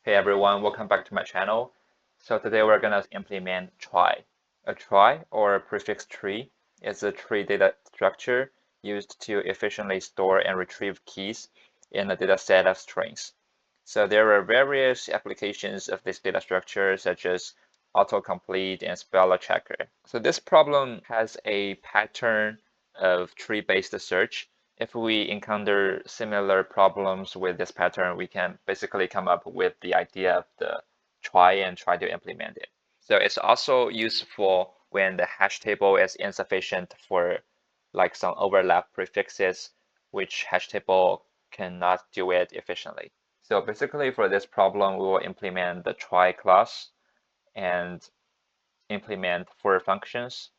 Hey everyone, welcome back to my channel. So today we're gonna implement trie. A trie, or prefix tree, is a tree data structure used to efficiently store and retrieve keys in a data set of strings. So there are various applications of this data structure, such as autocomplete and spell checker. So this problem has a pattern of tree-based search. If we encounter similar problems with this pattern, we can basically come up with the idea of the trie and try to implement it. So it's also useful when the hash table is insufficient for like some overlap prefixes, which hash table cannot do it efficiently. So basically for this problem, we will implement the trie class and implement 4 functions.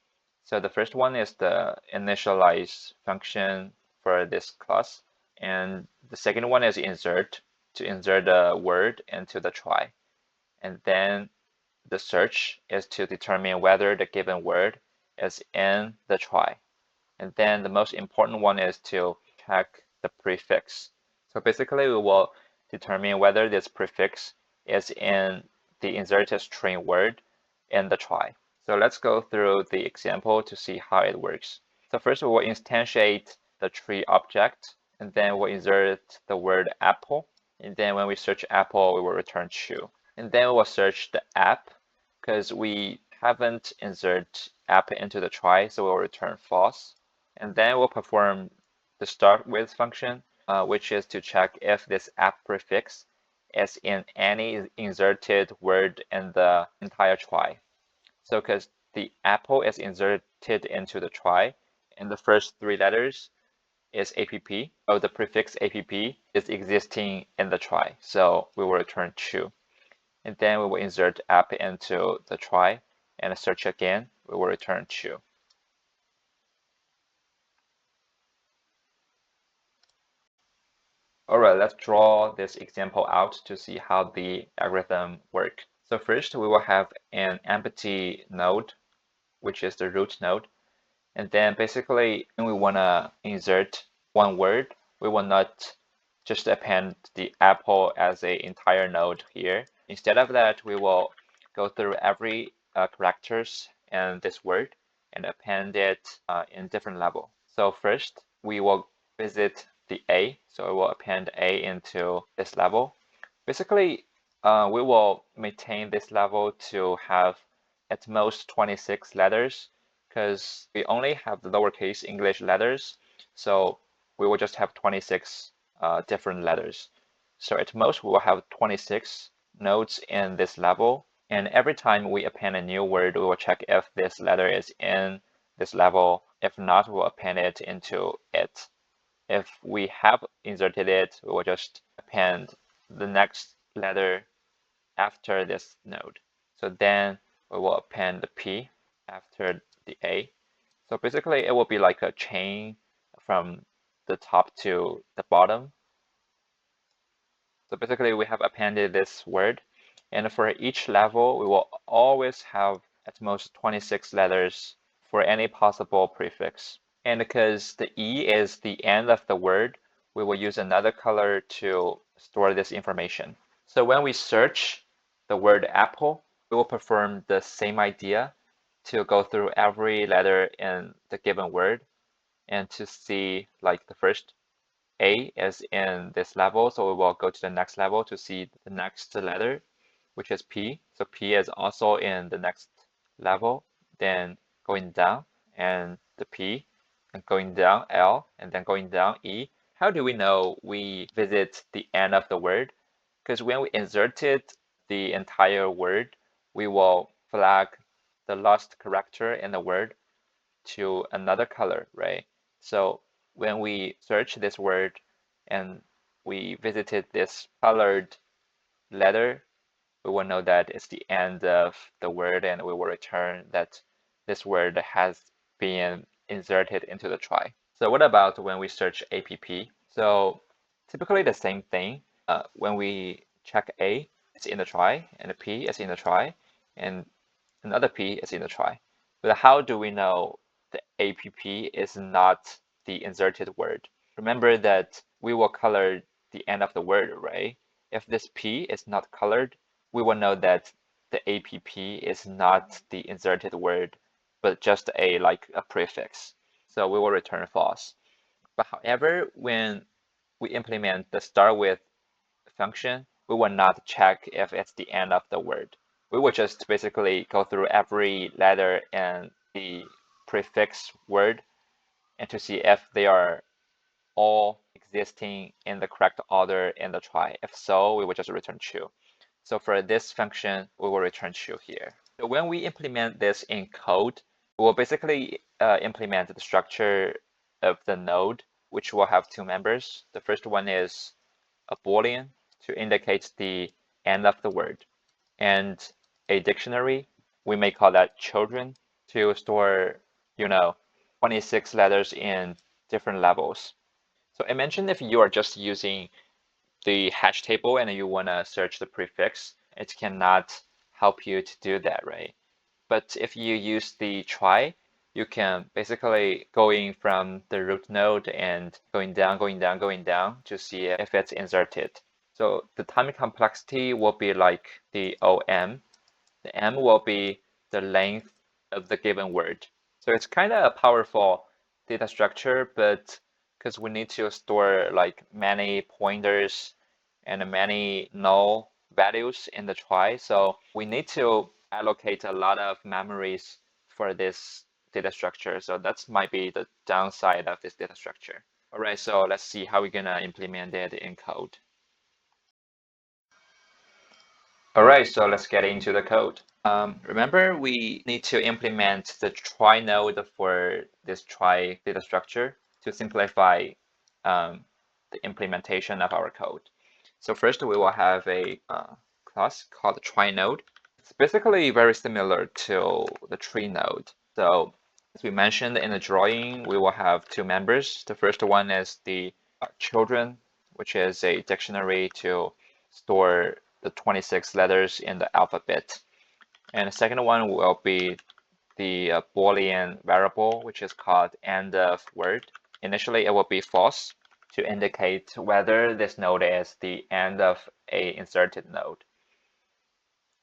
So the first one is the initialize function for this class. And the second one is insert, to insert a word into the trie. And then the search is to determine whether the given word is in the trie. And then the most important one is to check the prefix. So basically we will determine whether this prefix is in the inserted string word in the trie. So let's go through the example to see how it works. So first we will instantiate the tree object, and then we'll insert the word apple. And then when we search apple, we will return true. And then we will search the app, because we haven't inserted app into the trie, so we'll return false. And then we'll perform the start with function, which is to check if this app prefix is in any inserted word in the entire trie. So because the apple is inserted into the trie, and the first 3 letters is app, so the prefix app is existing in the trie, so we will return true. And then we will insert app into the trie and search again, we will return true. All right, let's draw this example out to see how the algorithm works. So first we will have an empty node, which is the root node. And then basically when we want to insert one word, we will not just append the apple as an entire node here. Instead of that, we will go through every characters in this word and append it in different level. So first we will visit the A, so we will append A into this level. Basically, we will maintain this level to have at most 26 letters, because we only have the lowercase English letters, so we will just have 26 different letters. So at most, we will have 26 nodes in this level, and every time we append a new word, we will check if this letter is in this level. If not, we'll append it into it. If we have inserted it, we will just append the next letter after this node. So then we will append the P after the A. So basically it will be like a chain from the top to the bottom. So basically we have appended this word, and for each level we will always have at most 26 letters for any possible prefix. And because the E is the end of the word, we will use another color to store this information. So when we search the word apple, we will perform the same idea to go through every letter in the given word and to see like the first A is in this level, so we will go to the next level to see the next letter, which is P. So P is also in the next level, then going down, and the P, and going down L, and then going down E. How do we know we visit the end of the word? Because when we inserted the entire word, we will flag the last character in the word to another color, right? So when we search this word and we visited this colored letter, we will know that it's the end of the word, and we will return that this word has been inserted into the trie. So what about when we search app? So typically the same thing. When we check A, it's in the trie, and the P is in the trie, and another P is in the trie. But how do we know the app is not the inserted word? Remember that we will color the end of the word, right? if this P is not colored, we will know that the APP is not the inserted word, but just like a prefix. So we will return false. But however, when we implement the start with function, we will not check if it's the end of the word. We will just basically go through every letter and the prefix word and to see if they are all existing in the correct order in the try. If so, we will just return true. So for this function, we will return true here. So when we implement this in code, we will basically implement the structure of the node, which will have two members. The first one is a Boolean to indicate the end of the word, and a dictionary, we may call that children, to store, 26 letters in different levels. So I mentioned if you are just using the hash table and you want to search the prefix, it cannot help you to do that, right? But if you use the try, you can basically going from the root node and going down, going down, going down to see if it's inserted. So the time complexity will be like the OM. The M will be the length of the given word. So it's kind of a powerful data structure, but because we need to store like many pointers and many null values in the try, so we need to allocate a lot of memories for this data structure. So that might be the downside of this data structure. All right, so let's see how we're gonna implement it in code. All right, so let's get into the code. Remember, we need to implement the try node for this try data structure to simplify the implementation of our code. So first, we will have a class called try node. It's basically very similar to the tree node. So as we mentioned in the drawing, we will have two members. The first one is the children, which is a dictionary to store the 26 letters in the alphabet. And the second one will be the Boolean variable, which is called end of word. Initially, it will be false to indicate whether this node is the end of a inserted node.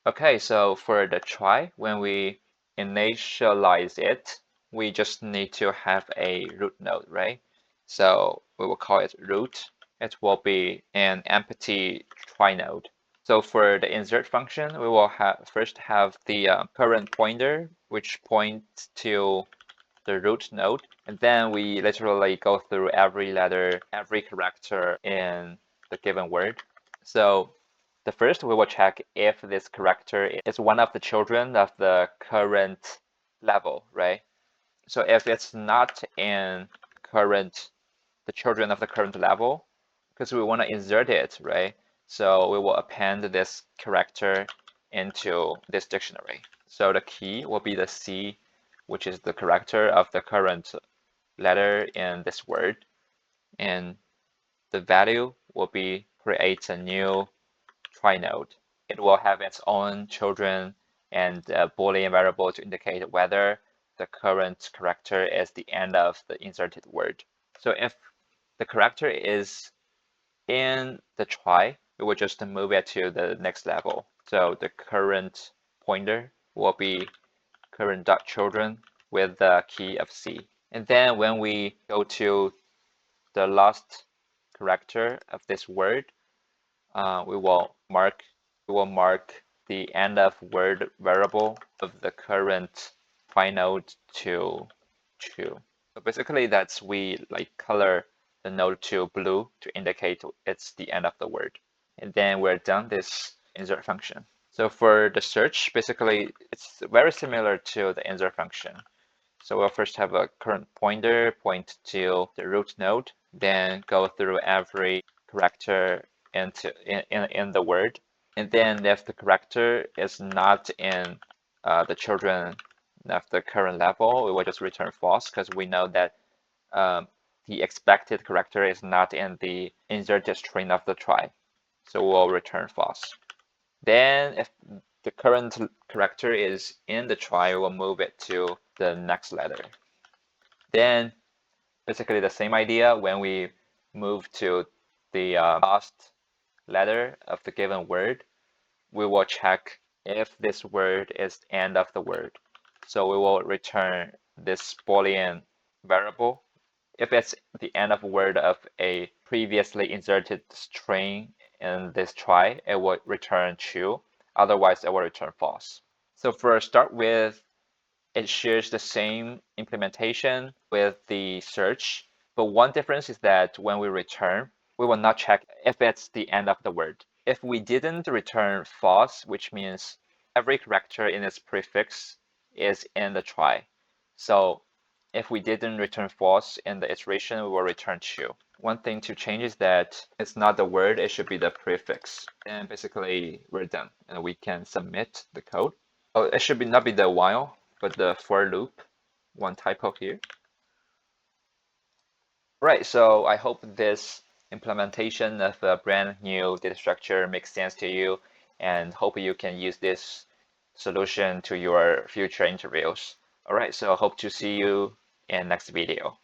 Okay, so for the try, when we initialize it, we just need to have a root node, right? So we will call it root. It will be an empty try node. So for the insert function, we will first have the current pointer, which points to the root node, and then we literally go through every letter, every character in the given word. So the first, we will check if this character is one of the children of the current level, right? So if it's not in the children of the current level, because we want to insert it, right? So we will append this character into this dictionary. So the key will be the C, which is the character of the current letter in this word. And the value will be create a new try node. It will have its own children and a Boolean variable to indicate whether the current character is the end of the inserted word. So if the character is in the try, we will just move it to the next level. So the current pointer will be current.children with the key of C. And then when we go to the last character of this word, we will mark the end of word variable of the current try node to true. So basically that's we like color the node to blue to indicate it's the end of the word. And then we're done this insert function. So for the search, basically it's very similar to the insert function. So we'll first have a current pointer point to the root node, then go through every character in the word. And then if the character is not in the children of the current level, we will just return false because we know that the expected character is not in the inserted string of the try. So we'll return false. Then if the current character is in the try, we'll move it to the next letter. Then basically the same idea when we move to the last letter of the given word, we will check if this word is the end of the word. So we will return this Boolean variable. If it's the end of a word of a previously inserted string in this try, it will return true. Otherwise, it will return false. So for start with, it shares the same implementation with the search, but one difference is that when we return, we will not check if it's the end of the word. If we didn't return false, which means every character in its prefix is in the try. So if we didn't return false in the iteration, we will return true. One thing to change is that it's not the word, it should be the prefix. And basically, we're done, and we can submit the code. Oh, it should not be the while, but the for loop. One typo here. Right, so I hope this implementation of a brand new data structure makes sense to you, and hope you can use this solution to your future interviews. All right, so I hope to see you in next video.